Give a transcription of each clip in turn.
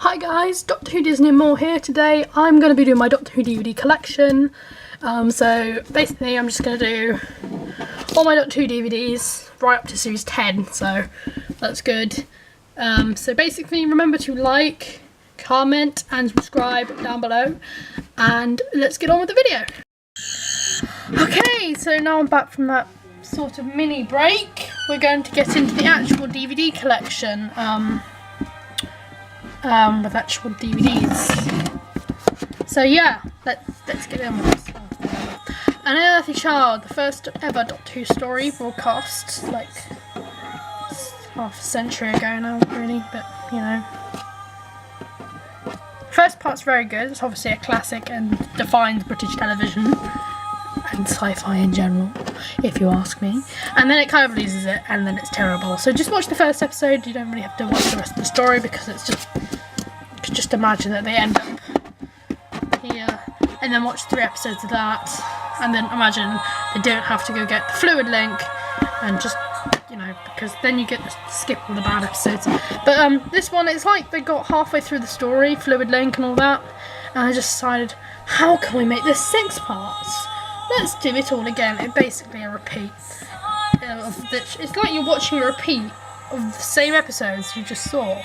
Hi guys, Doctor Who Disney and more here. Today I'm going to be doing my Doctor Who DVD collection. So basically I'm just going to do all my Doctor Who DVDs right up to series 10, so that's good. So basically remember to like, comment and subscribe down below, and let's get on with the video. Okay, so now I'm back from that sort of mini break. We're going to get into the actual DVD collection. With actual DVDs. So yeah, let's get in with this. An Unearthly Child, the first ever Doctor Who story broadcast, like half a century ago now, really, but you know. First part's very good. It's obviously a classic and defines British television and sci-fi in general, if you ask me. And then it kind of loses it, and then it's terrible. So just watch the first episode. You don't really have to watch the rest of the story because it's just imagine that they end up here, and then watch 3 episodes of that, and then imagine they don't have to go get the fluid link, and just, you know, because then you get to skip all the bad episodes. But this one, it's like they got halfway through the story, fluid link and all that, and I just decided, how can we make this 6 parts? Let's do it all again. It's basically a repeat. It's like you're watching a repeat of the same episodes you just saw.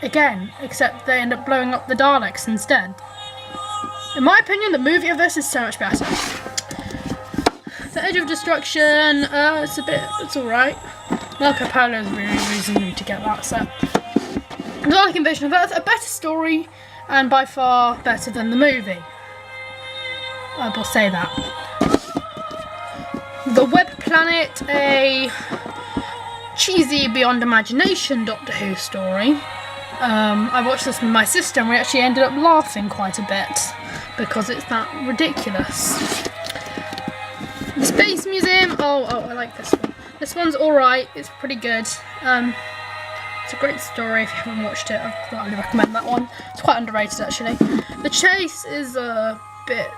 Again, except they end up blowing up the Daleks instead. In my opinion, the movie of this is so much better. The Edge of Destruction, it's alright. Marco Polo is really reason me to get that set. The Dalek Invasion of Earth, a better story, and by far better than the movie. I will say that. The Web Planet, a cheesy beyond imagination Doctor Who story. I watched this with my sister and we actually ended up laughing quite a bit because it's that ridiculous. The Space Museum, oh, I like this one. This one's alright, it's pretty good. It's a great story if you haven't watched it. I'd highly recommend that one. It's quite underrated actually. The Chase is a bit,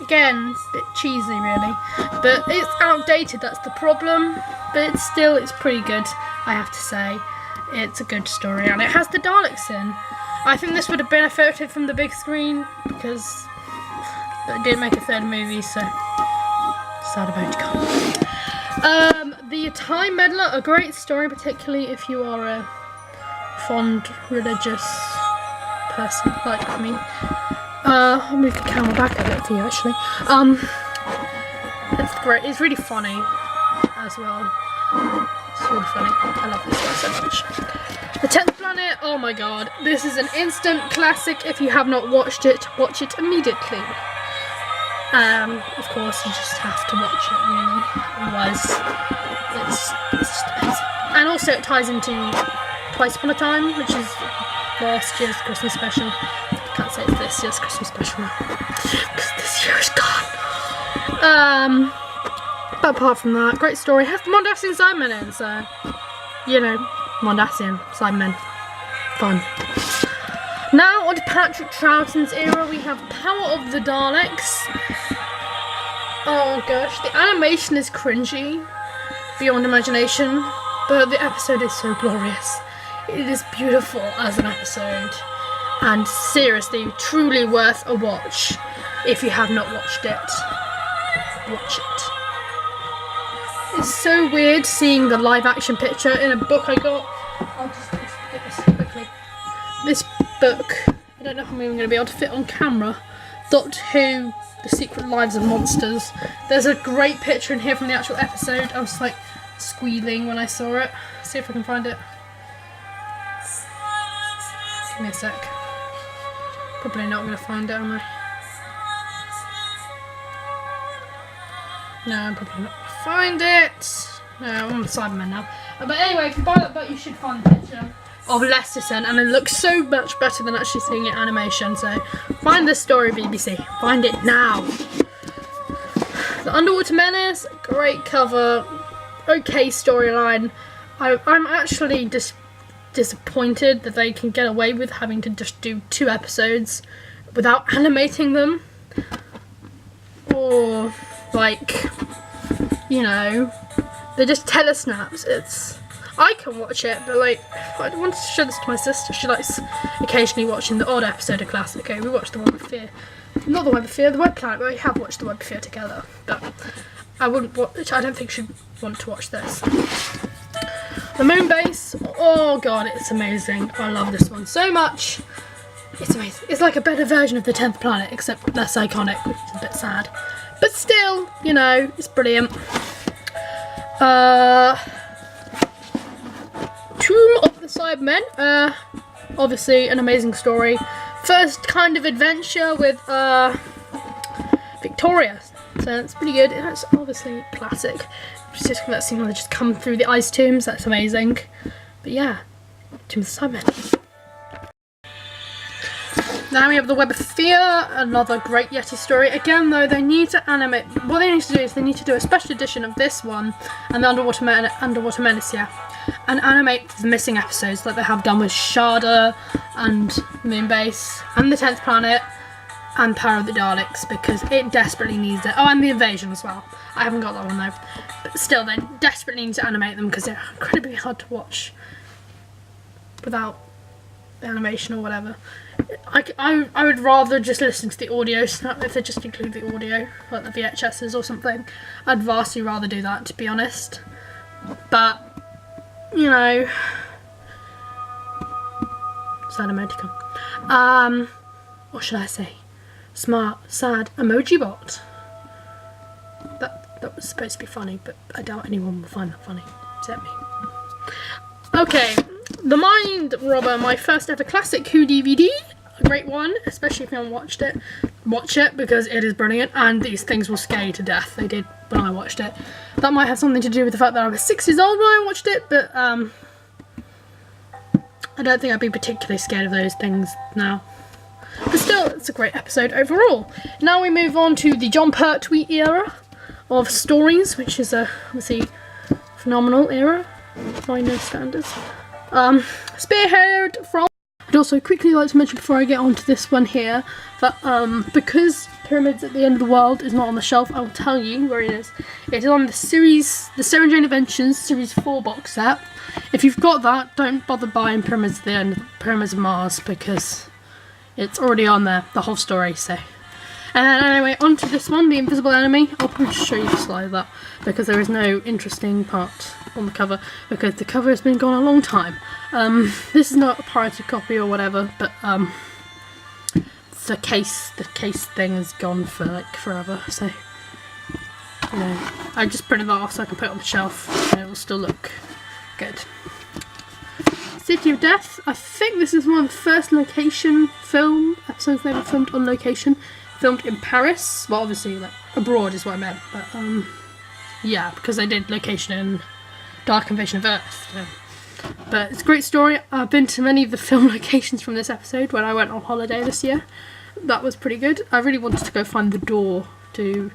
again, a bit cheesy really. But it's outdated, that's the problem. But it's pretty good, I have to say. It's a good story, and it has the Daleks in. I think this would have benefited from the big screen because they didn't make a 3rd movie, so sad about it. The Time Meddler, a great story, particularly if you are a fond religious person like me. I'll move the camera back a bit for you actually. It's great. It's really funny as well. It's really funny. I love this one so much. The 10th Planet, oh my god. This is an instant classic. If you have not watched it, watch it immediately. Of course, you just have to watch it, really. Otherwise, it's just amazing. And also it ties into Twice Upon a Time, which is last year's Christmas special. I can't say it's this year's Christmas special because this year is gone. But apart from that, great story. Has the Mondasian Sidemen in, so, you know, Mondasian Sidemen. Fun. Now on to Patrick Troughton's era, we have Power of the Daleks. Oh gosh, the animation is cringy, beyond imagination, but the episode is so glorious. It is beautiful as an episode, and seriously, truly worth a watch. If you have not watched it, watch it. It's so weird seeing the live action picture in a book I got. I'll just get this quickly. This book, I don't know how I'm even going to be able to fit on camera. Doctor Who, The Secret Lives of Monsters. There's a great picture in here from the actual episode. I was like squealing when I saw it. See if I can find it. Give me a sec. Probably not going to find it, am I? No, I'm probably not going to find it. No, I'm on the Cybermen now. But anyway, if you buy that book, you should find the picture of Lesterton, and it looks so much better than actually seeing it animation. So find this story, BBC. Find it now. The Underwater Menace, great cover, okay storyline. I'm actually disappointed that they can get away with having to just do 2 episodes without animating them. Or, like, you know, they're just telesnaps. I can watch it, but like, I wanted to show this to my sister. She likes occasionally watching the odd episode of Classic. Okay, we watched The Web of Fear. Not The Web of Fear, The Web Planet, but we have watched The Web of Fear together. But I don't think she'd want to watch this. The Moon Base, oh god, it's amazing. I love this one so much. It's amazing. It's like a better version of the 10th Planet, except less iconic, which is a bit sad. But still, you know, it's brilliant. Tomb of the Cybermen, obviously an amazing story. First kind of adventure with Victoria, so it's pretty good. It's obviously classic. Just that scene where they just come through the ice tombs, that's amazing. But yeah, Tomb of the Cybermen. Now we have The Web of Fear, another great Yeti story. Again though, they need to animate, what they need to do is they need to do a special edition of this one and the Underwater Menace, yeah, and animate the missing episodes like they have done with Sharda and Moonbase and the 10th Planet and Power of the Daleks, because it desperately needs it. Oh, and The Invasion as well. I haven't got that one though. But still, they desperately need to animate them because they're incredibly hard to watch without the animation or whatever. I would rather just listen to the audio snap if they just include the audio, like the VHSs or something. I'd vastly rather do that, to be honest. But, you know, sad emoticon. What should I say? Smart, sad emoji bot. That was supposed to be funny, but I doubt anyone will find that funny, except me. Okay, The Mind Robber, my first ever Classic Who DVD. A great one, especially if you haven't watched it. Watch it because it is brilliant, and these things will scare you to death. They did when I watched it. That might have something to do with the fact that I was 6 years old when I watched it, but I don't think I'd be particularly scared of those things now. But still, it's a great episode overall. Now we move on to the Jon Pertwee era of stories, which is a obviously phenomenal era by no standards. Spearheaded from. I'd also quickly like to mention before I get on to this one here that because Pyramids at the End of the World is not on the shelf, I will tell you where it is. It is on the series, the Sarah Jane Adventures Series 4 box set. If you've got that, don't bother buying Pyramids at the End, Pyramids of Mars, because it's already on there, the whole story, so. And anyway, on to this one, The Invisible Enemy. I'll probably show you the slide of that, because there is no interesting part on the cover, because the cover has been gone a long time. This is not a pirated copy or whatever, but the case thing is gone for like forever, so you know, I just printed that off so I can put it on the shelf and it will still look good. City of Death, I think this is one of the first location film episodes they ever filmed on location. Filmed in Paris, well obviously like abroad is what I meant, but yeah, because they did location in Dark Invasion of Earth. So. But it's a great story. I've been to many of the film locations from this episode when I went on holiday this year. That was pretty good. I really wanted to go find the door to,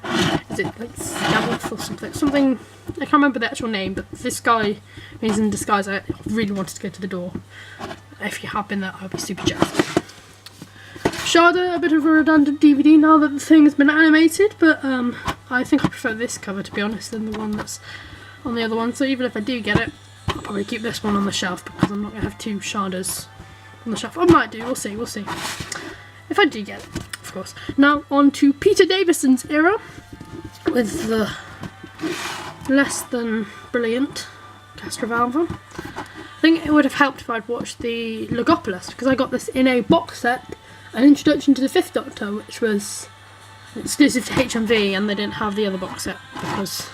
is it like Scavulf or something? Something, I can't remember the actual name, but this guy is in disguise. I really wanted to go to the door. If you have been there, I'd be super jazzed. Sharda, a bit of a redundant DVD now that the thing has been animated, but I think I prefer this cover, to be honest, than the one that's on the other one. So even if I do get it, I'll probably keep this one on the shelf because I'm not going to have 2 Shardas on the shelf. I might do, we'll see. If I do get it, of course. Now on to Peter Davison's era with the less than brilliant Castrovalva. I think it would have helped if I'd watched the Logopolis, because I got this in a box set, an introduction to the 5th Doctor, which was exclusive to HMV, and they didn't have the other box set because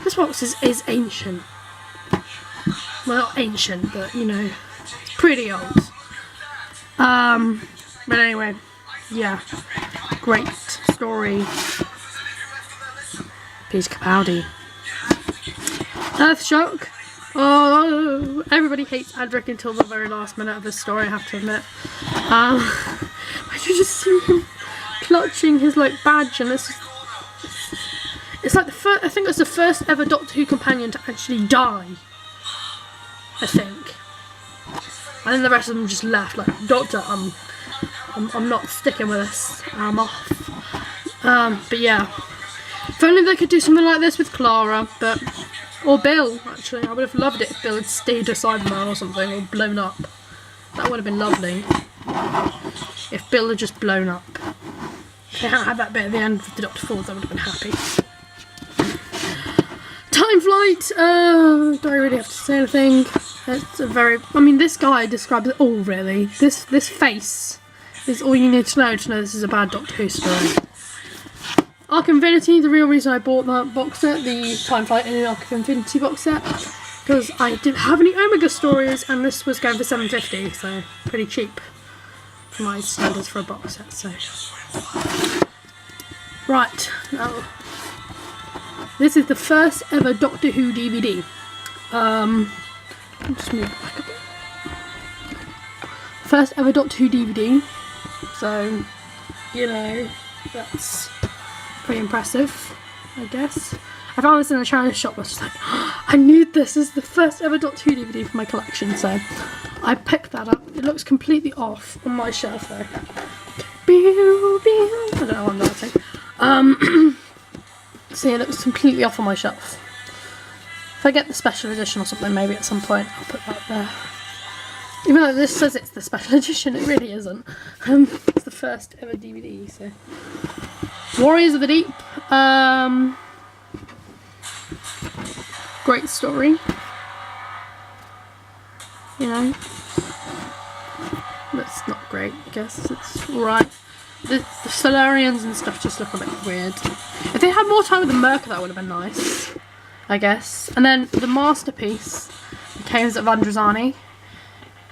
this box is ancient. Well, not ancient, but you know, it's pretty old. But anyway, yeah, great story. Peter Capaldi. Earthshock. Oh, everybody hates Adric until the very last minute of the story, I have to admit. You just see him clutching his like badge, and it's like the first. I think it's the first ever Doctor Who companion to actually die. I think, and then the rest of them just left. Like, Doctor, I'm not sticking with this. I'm off. But yeah, if only they could do something like this with Clara. But Or Bill, actually. I would have loved it if Bill had stayed a Cyberman or something, or blown up. That would have been lovely. If Bill had just blown up. If they hadn't had that bit at the end of the Dr. Falls, I would have been happy. Time Flight! Do I really have to say anything? It's a very... I mean, this guy describes it all, really. This face is all you need to know this is a bad Doctor Who story. Arc Infinity, the real reason I bought that box set, the Time Flight in the Arc of Infinity box set, because I didn't have any Omega stories, and this was going for $7.50, so pretty cheap for my standards for a box set. So, right now, this is the first ever Doctor Who DVD. I'll just move back a bit. First ever Doctor Who DVD, so you know that's pretty impressive, I guess. I found this in a charity shop. I was just like, oh, I need this. This is the first ever Doctor Who DVD for my collection, so I picked that up. It looks completely off on my shelf though. I don't know what I'm dancing. So yeah, it looks completely off on my shelf. If I get the special edition or something, maybe at some point I'll put that there. Even though this says it's the special edition, it really isn't. It's the first ever DVD, so. Warriors of the Deep. Great story. You know. That's not great, I guess. It's alright. The Solarians and stuff just look a bit weird. If they had more time with the Merc, that would have been nice, I guess. And then the masterpiece, The Caves of Androzani.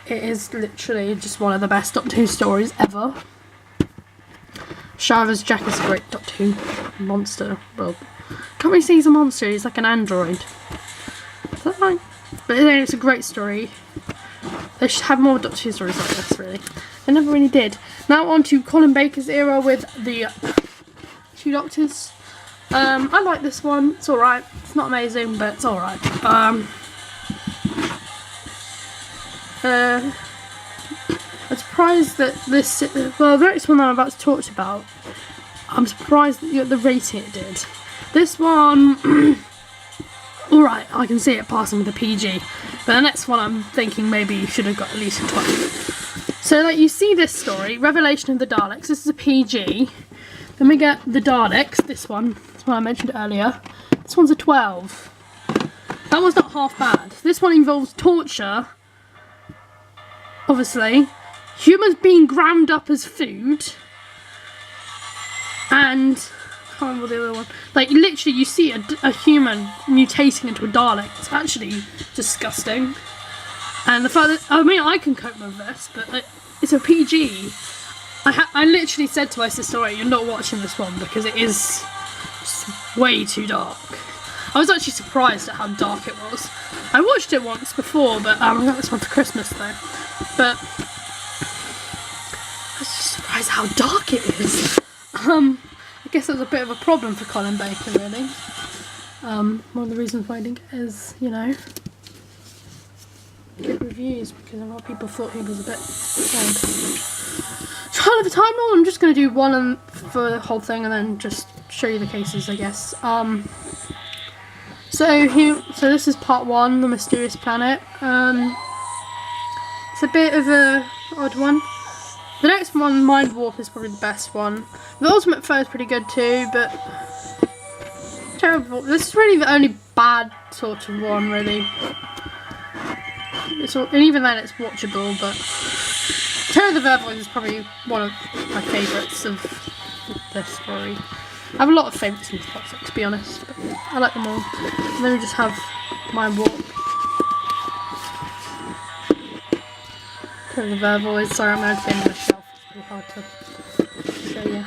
It is literally just one of the best Doctor Who stories ever. Shara's Jack is a great Doctor Who monster. Well, can't really say he's a monster, he's like an android. Is that fine? But anyway, it's a great story. They should have more Doctor Who stories like this, really. They never really did. Now on to Colin Baker's era with the Two Doctors. I like this one. It's alright. It's not amazing, but it's alright. I'm surprised that this... Well, the next one that I'm about to talk about, I'm surprised at the rating it did. This one... alright, I can see it passing with a PG. But the next one I'm thinking maybe you should have got at least a 12. So like you see this story, Revelation of the Daleks, this is a PG. Then we get the Daleks, this one I mentioned earlier. This one's a 12. That one's not half bad. This one involves torture, obviously. Humans being ground up as food. And... I can't remember the other one. Like literally you see a human mutating into a Dalek. It's actually disgusting. And the fact that, I mean, I can cope with this, but it's a PG. I literally said to my sister, "Right, you're not watching this one because it is just way too dark." I was actually surprised at how dark it was. I watched it once before, but I got this one for Christmas though. But I was just surprised how dark it is. I guess that was a bit of a problem for Colin Baker, really. One of the reasons why I didn't get his, you know, good reviews, because a lot of people thought he was a bit sad. Trial of the Time Lord, I'm just going to do one for the whole thing and then just show you the cases, I guess. So this is part 1, The Mysterious Planet. It's a bit of a odd one. The next one, Mind Warp, is probably the best one. The Ultimate Foe is pretty good too, but terrible. This is really the only bad sort of one, really. And even then, it's watchable. But Terror of the Vervoids is probably one of my favourites of this story. I have a lot of favourites in this box set, to be honest, but I like them all. And then we just have Mind Warp. Terror of the Vervoids. Sorry, I'm going to film my shelf. It's pretty hard to show you.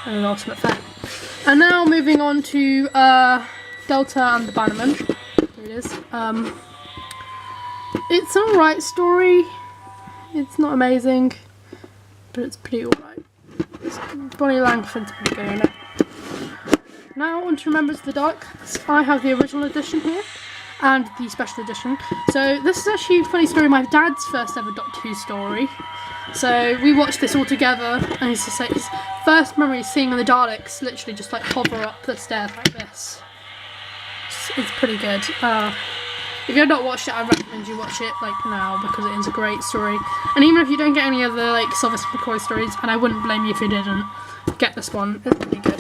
And an Ultimate Foe. And now moving on to Delta and the Bannerman. Here it is. It's an alright story. It's not amazing, but it's pretty alright. Bonnie Langford's pretty good in it. Now on to Remembrance of the Dark. I have the original edition here and the special edition. So this is actually a funny story. My dad's first ever Doctor Who story. So we watched this all together, and his first memory is seeing the Daleks literally just like hover up the stairs like this. It's pretty good. If you've not watched it, I recommend you watch it like now, because it is a great story. And even if you don't get any other like Sylvester McCoy stories, and I wouldn't blame you if you didn't, get this one. It's really good.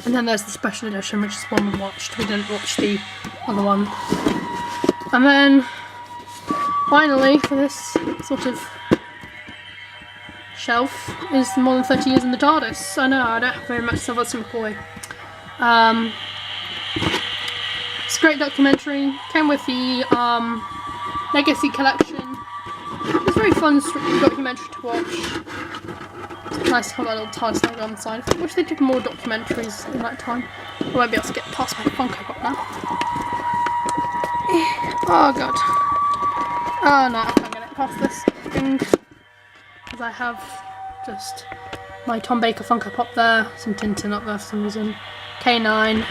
And then there's the special edition, which is one we watched. We didn't watch the other one. And then finally, for this sort of shelf, is More Than 30 Years in the TARDIS. I know I don't have very much Sylvester McCoy. It's a great documentary. Came with the Legacy collection. It's a very fun documentary to watch. It's nice to have that little TARDIS logo on the side. I wish they did more documentaries in that time. I won't be able to get past my Funko Pop now. Oh god. Oh no, I can't get it past this thing. Because I have just my Tom Baker Funko Pop there, some Tintin up there for some reason, K9,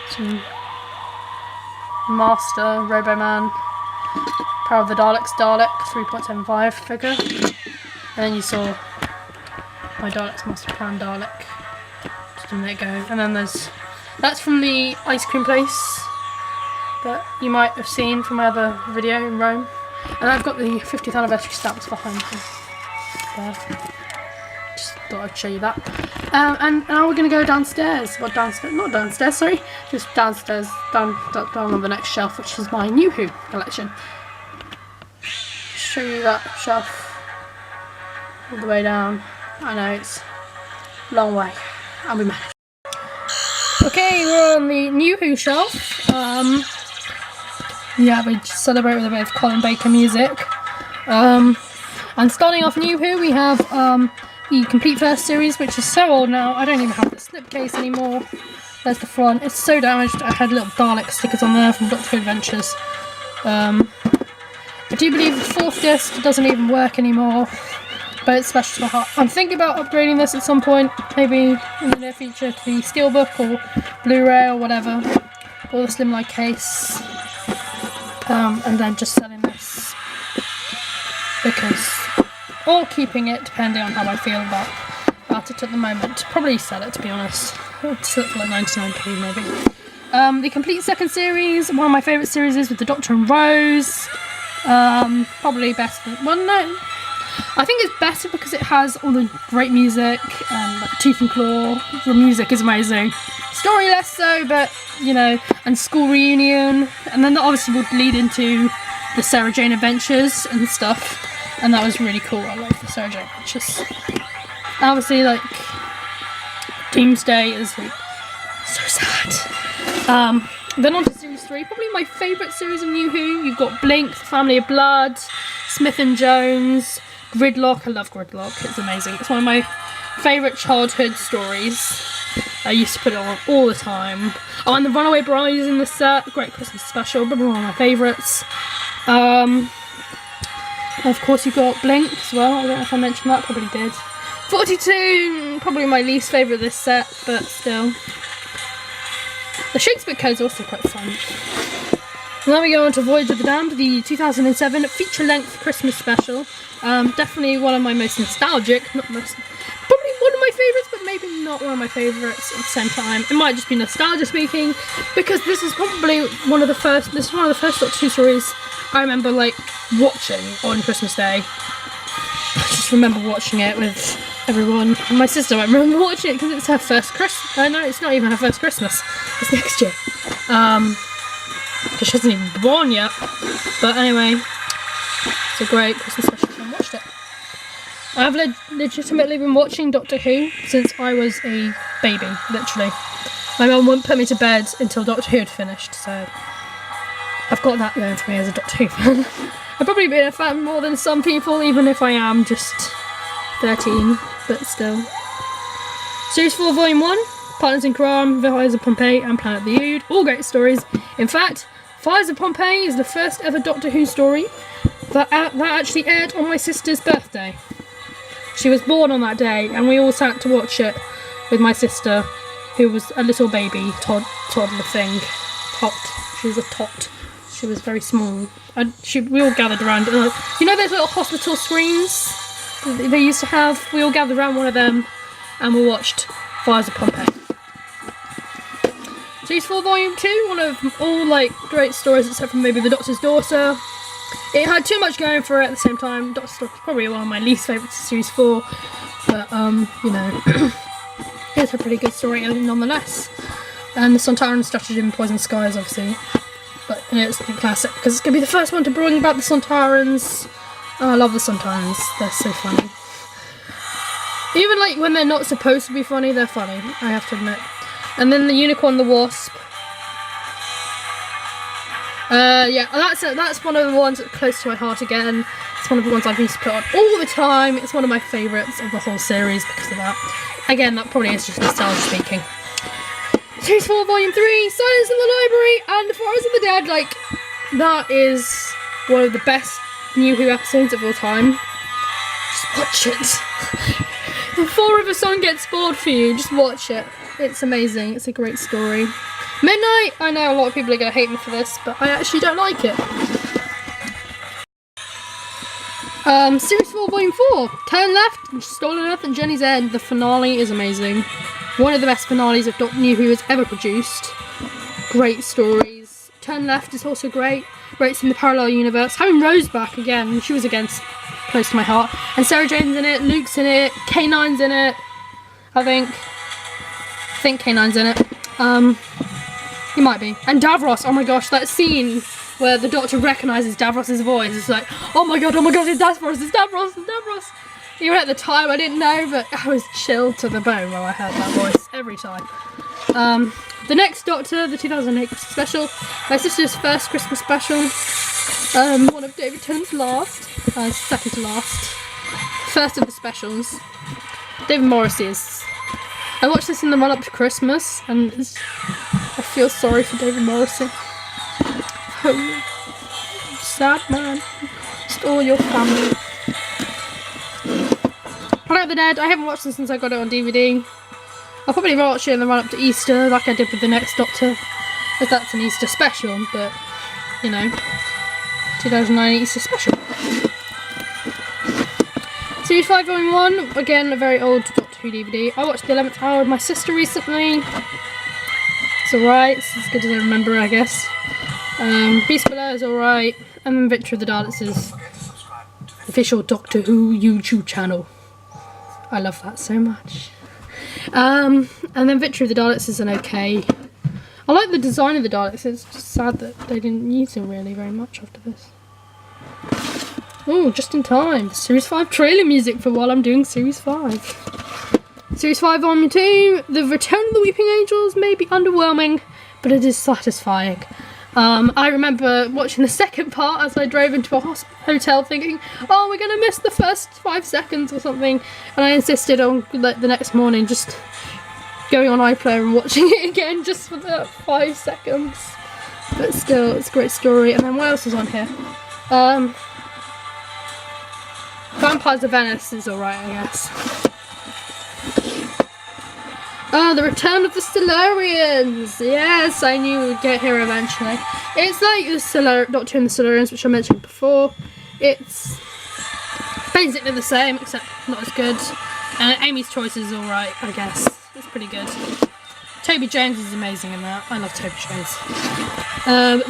some Master, Roboman, Power of the Daleks Dalek 3.75 figure, and then you saw my Daleks Master Plan Dalek, just a minute ago, and then that's from the ice cream place that you might have seen from my other video in Rome, and I've got the 50th anniversary stamps behind me there. Just thought I'd show you that. And now we're going to go downstairs. Well, not downstairs, sorry. Just downstairs, down on the next shelf, which is my New Who collection. Show you that shelf all the way down. I know, it's a long way. And we managed. Okay, we're on the New Who shelf. Yeah, we just celebrate with a bit of Colin Baker music. And starting off New Who, we have the Complete First Series, which is so old now, I don't even have the slipcase anymore. There's the front, it's so damaged. I had little Dalek stickers on there from Doctor Who Adventures. I do believe the 4th disc doesn't even work anymore, but it's special to my heart. I'm thinking about upgrading this at some point, maybe in the near future, to the Steelbook or Blu-ray or whatever, or the Slimline case, and then just selling this, because, or keeping it, depending on how I feel about it at the moment. Probably sell it, to be honest. I'd sell it for like 99p maybe. The Complete Second Series, one of my favourite series is with the Doctor and Rose. Probably best, well no, I think it's better because it has all the great music, and like Tooth and Claw, the music is amazing. Story less so, but you know, and School Reunion, and then that obviously would lead into the Sarah Jane Adventures and stuff, and that was really cool. I love the Sarah Jane Adventures. Obviously, like Doomsday is like so sad. Then on to Series 3, probably my favourite series of New Who. You've got Blink, The Family of Blood, Smith and Jones, Gridlock. I love Gridlock, it's amazing. It's one of my favourite childhood stories. I used to put it on all the time. Oh, and The Runaway Bride is in the set, great Christmas special, probably one of my favourites. Of course you've got Blink as well, I don't know if I mentioned that, probably did. 42, probably my least favourite of this set, but still. The Shakespeare Code is also quite fun. And then we go on to Voyage of the Damned, the 2007 feature-length Christmas special. Definitely one of my most nostalgic, probably one of my favourites, but maybe not one of my favourites at the same time. It might just be nostalgia speaking, because this is probably one of the first Doctor Who stories I remember like watching on Christmas Day. I just remember watching it with everyone. My sister might remember watching it because it's her first Christmas. No, it's not even her first Christmas. It's next year. Because she hasn't even been born yet. But anyway, it's a great Christmas special. I watched it. I've legitimately been watching Doctor Who since I was a baby, literally. My mum wouldn't put me to bed until Doctor Who had finished, so I've got that going for me as a Doctor Who fan. I've probably been a fan more than some people, even if I am just 13, but still. Series 4, Volume 1, Partners in Crime, Fires of Pompeii and Planet the Ood, all great stories. In fact, Fires of Pompeii is the first ever Doctor Who story that actually aired on my sister's birthday. She was born on that day, and we all sat to watch it with my sister, who was a little baby toddler thing. Tot. She was a tot. She was very small. We all gathered around. You know those little hospital screens they used to have? We all gathered around one of them, and we watched Fires of Pompeii. Series 4 Volume 2, one of all like great stories except for maybe The Doctor's Daughter. It had too much going for it at the same time. Doctor's Daughter is probably one of my least favourites of Series 4, but you know, it's a pretty good story nonetheless. And the Sontaran Stratagem Poison Skies, obviously, but it's a classic because it's going to be the first one to bring back the Sontarans. Oh, I love the Sontarans, they're so funny. Even like when they're not supposed to be funny, they're funny, I have to admit. And then the Unicorn, the Wasp. Yeah, that's one of the ones that's close to my heart again. It's one of the ones I've used to put on all the time. It's one of my favourites of the whole series because of that. Again, that probably is just nostalgia speaking. Series 4 Volume 3, Silence in the Library and The Forest of the Dead. Like, that is one of the best New Who episodes of all time. Just watch it. Before if a song gets bored for you, just watch it. It's amazing. It's a great story. Midnight, I know a lot of people are going to hate me for this, but I actually don't like it. Series 4 Volume 4, Turn Left, Stolen Earth and Journey's End. The finale is amazing. One of the best finales of Doctor New Who has ever produced. Great stories. Turn Left is also great. Great in the parallel universe. Having Rose back again, she was again close to my heart. And Sarah Jane's in it, Luke's in it, K9's in it, I think K9's in it. He might be. And Davros, oh my gosh, that scene where the Doctor recognises Davros' voice. It's like, oh my god, it's Davros, it's Davros, it's Davros. Even at the time I didn't know, but I was chilled to the bone when I heard that voice every time. The Next Doctor, the 2008 Christmas special, my sister's first Christmas special, one of David Tennant's last, second to last, first of the specials. David Morrissey's. I watched this in the run up to Christmas, and I feel sorry for David Morrissey. Oh, sad man. Just all your family. Planet of the Dead, I haven't watched this since I got it on DVD. I'll probably watch it in the run up to Easter, like I did with The Next Doctor, if that's an Easter special, but, you know, 2009 Easter special. Series 5 Volume 1, again, a very old Doctor Who DVD. I watched The 11th Hour with my sister recently. It's alright, it's as good as I remember, I guess. Beast Below is alright, and then Victory of the Daleks is official Doctor Who YouTube channel. I love that so much. And then Victory of the Daleks is an okay. I like the design of the Daleks, it's just sad that they didn't use them really very much after this. Oh, just in time. The Series 5 trailer music for while I'm doing Series 5. Series 5 Volume 2, The Return of the Weeping Angels may be underwhelming, but it is satisfying. I remember watching the second part as I drove into a hotel thinking, oh, we're going to miss the first 5 seconds or something, and I insisted on the next morning just going on iPlayer and watching it again just for the 5 seconds. But still, it's a great story. And then what else is on here? Vampires of Venice is alright, I guess. The Return of the Silurians! Yes, I knew we'd get here eventually. It's like the Doctor and the Silurians, which I mentioned before. It's basically the same, except not as good. And Amy's Choice is alright, I guess. It's pretty good. Toby Jones is amazing in that. I love Toby Jones.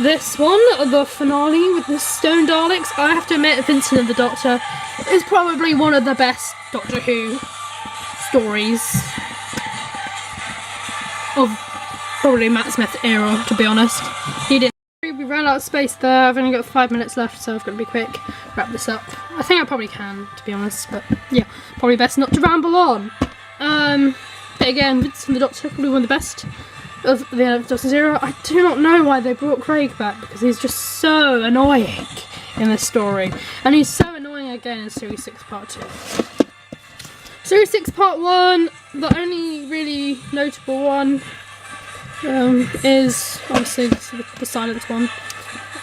This one, the finale with the Stone Daleks, I have to admit Vincent and the Doctor is probably one of the best Doctor Who stories of probably Matt Smith era, to be honest. He didn't. We ran out of space there. I've only got 5 minutes left, so I've got to be quick. Wrap this up. I think I probably can, to be honest, but yeah, probably best not to ramble on. But again, Vincent and the Doctor, probably one of the best of the 11th Doctor's era. I do not know why they brought Craig back, because he's just so annoying in this story. And he's so annoying again in Series 6 Part 2. Series 6 Part 1, the only really notable one is obviously the Silence one.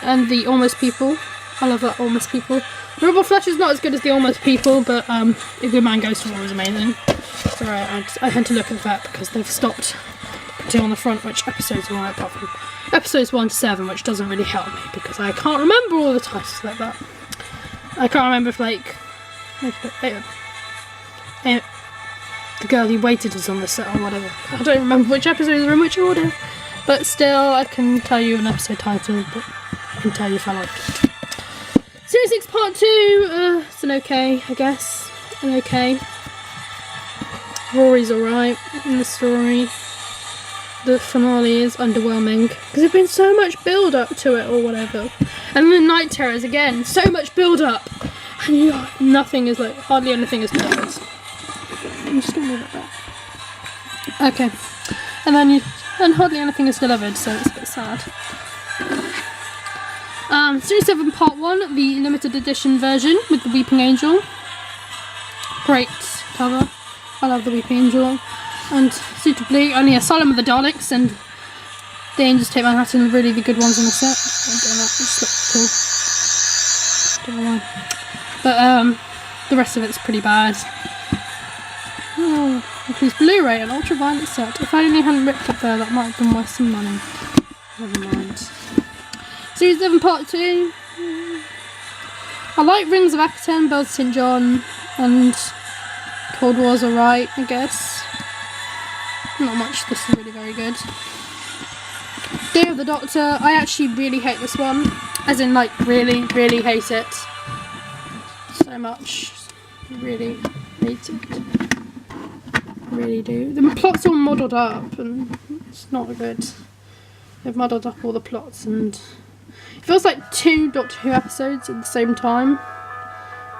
And the Almost People. I love that Almost People. Rebel Flesh is not as good as the Almost People, but A Good Man Goes to War is amazing. Sorry, I had to look at that because they've stopped putting on the front which episodes are apart from episodes 1 to 7, which doesn't really help me because I can't remember all the titles like that. I can't remember if like the girl who waited is on the set or whatever. I don't remember which episodes are in which order. but still I can tell you an episode title, but I can tell you if I liked it. Series 6 Part 2, it's an okay, I guess. An okay. Rory's alright in the story. The finale is underwhelming because there's been so much build up to it or whatever. And the Night Terrors again, so much build up. And nothing is hardly anything is delivered. I'm just gonna move it back. Okay. And hardly anything is delivered, so it's a bit sad. Series 7 Part 1, the limited edition version with the Weeping Angel. Great cover. I love the Weeping Angel. And suitably, only Asylum of the Daleks and The Angels Take Manhattan are really the good ones on the set. Just look cool. Don't know why. But the rest of it's pretty bad. Oh, includes Blu-ray and ultraviolet set. If I only hadn't ripped it there, that might have been worth some money. Never mind. Series 7 Part 2. I like Rings of Akaten, Bells of St. John, and Cold War's alright, I guess. Not much, this is really very good. Day of the Doctor, I actually really hate this one. As in, really, really hate it. So much. Really hate it. Really do. The plot's all muddled up and it's not good. They've muddled up all the plots and it feels like 2 Doctor Who episodes at the same time.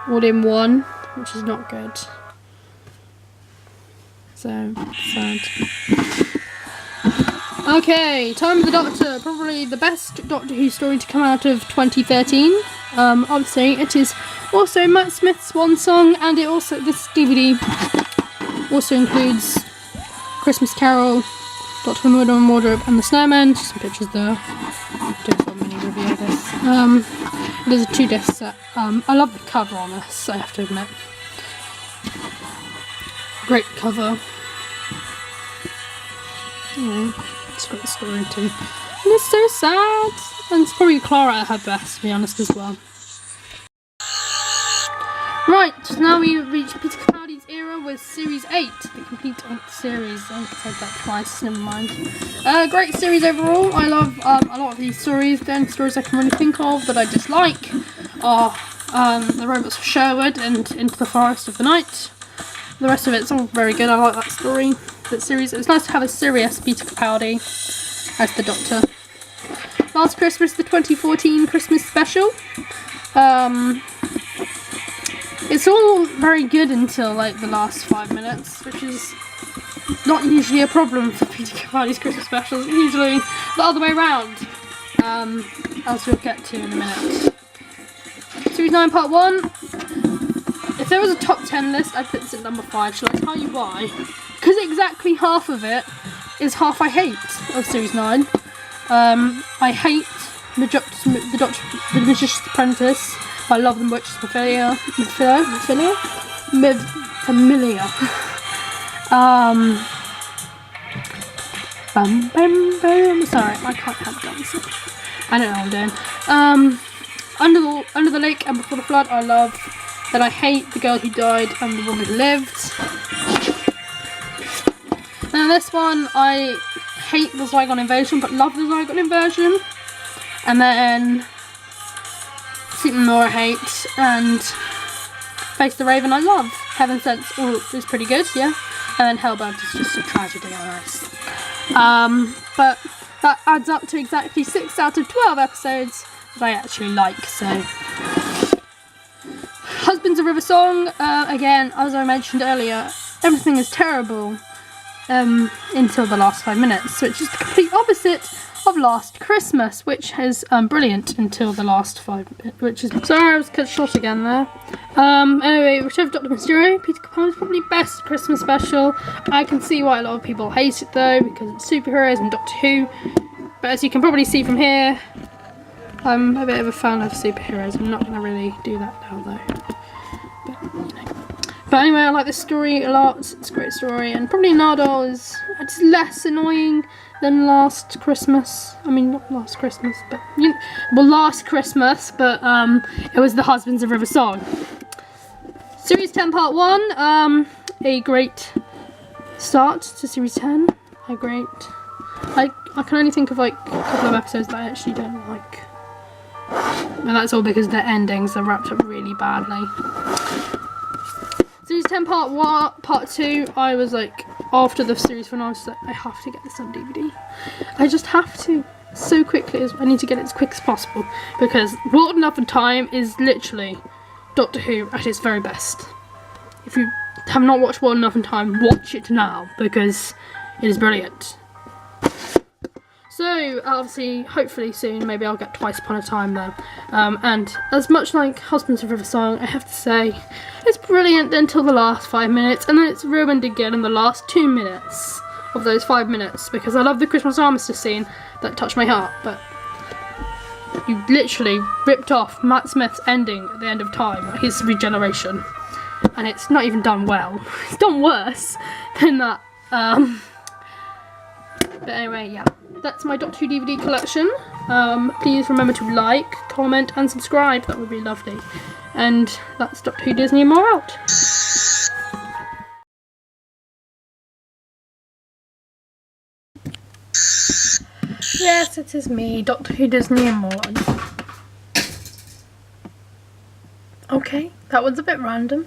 All in one, which is not good. So, sad. Okay, Time of the Doctor, probably the best Doctor Who story to come out of 2013. Obviously, it is also Matt Smith's swan song, and this DVD also includes Christmas Carol, Doctor Who Murder and Wardrobe, and The Snowman. Just some pictures there. Do a mini review of this. It is a 2-disc set. I love the cover on this, I have to admit. Great cover. Yeah, it's a great story too. And it's so sad. And it's probably Clara at her best, to be honest, as well. Right, now we reach Peter Capaldi's era with Series 8, the complete series. I said that twice, never mind. Great series overall. I love a lot of these stories. The only stories I can really think of that I dislike are The Robots of Sherwood and Into the Forest of the Night. The rest of it's all very good. I like that story, that series. It was nice to have a serious Peter Capaldi as the Doctor. Last Christmas, the 2014 Christmas special. It's all very good until the last 5 minutes, which is not usually a problem for Peter Capaldi's Christmas specials. It's usually the other way around, as we'll get to in a minute. Series 9 Part 1. If there was a top 10 list, I'd put this at number 5. Shall I tell you why? Because exactly half of it is half I hate of Series 9. I hate the Magician's Apprentice. I love the Witch's Familiar. Sorry, I can't help dancing. I don't know what I'm doing. Under the Lake and Before the Flood, I love. Then I hate The Girl Who Died and The Woman Who Lived. Now this one, I hate the Zygon Invasion, but love the Zygon Invasion. And then Superman I hate, and Face the Raven I love. Heaven Sent is pretty good, yeah. And then Hellbound is just a tragedy on Earth. But that adds up to exactly 6 out of 12 episodes that I actually like, so. Husbands of River Song, again, as I mentioned earlier, everything is terrible until the last 5 minutes, which is the complete opposite of Last Christmas, which is brilliant until the last 5 minutes, which is... Sorry, I was cut short again there. Anyway, Return of Dr. Mysterio, Peter Capaldi's probably best Christmas special. I can see why a lot of people hate it though, because it's superheroes and Doctor Who, but as you can probably see from here, I'm a bit of a fan of superheroes. I'm not going to really do that now though. But anyway, I like this story a lot. It's a great story, and probably Nardole is just less annoying than Last Christmas. I mean, not Last Christmas, but Last Christmas, but it was the Husbands of River Song. Series 10 Part 1, a great start to Series 10. I I can only think of like a couple of episodes that I actually don't like. And that's all because the endings are wrapped up really badly. Series 10 part 2, I was like, after the series finale, I was like, I have to get this on DVD. I just have to. So quickly, I need to get it as quick as possible. Because World Enough and Time is literally Doctor Who at its very best. If you have not watched World Enough and Time, watch it now. Because it is brilliant. So, obviously, hopefully soon, maybe I'll get Twice Upon a Time though. And as much like Husbands of River Song, I have to say, it's brilliant until the last 5 minutes, and then it's ruined again in the last 2 minutes of those 5 minutes, because I love the Christmas armistice scene that touched my heart, but you literally ripped off Matt Smith's ending at the end of Time, his regeneration, and it's not even done well. It's done worse than that. But anyway, yeah. That's my Doctor Who DVD collection. Please remember to like, comment and subscribe. That would be lovely. And that's Doctor Who, Disney and more out. Yes, it is me, Doctor Who, Disney and more. Okay, that was a bit random.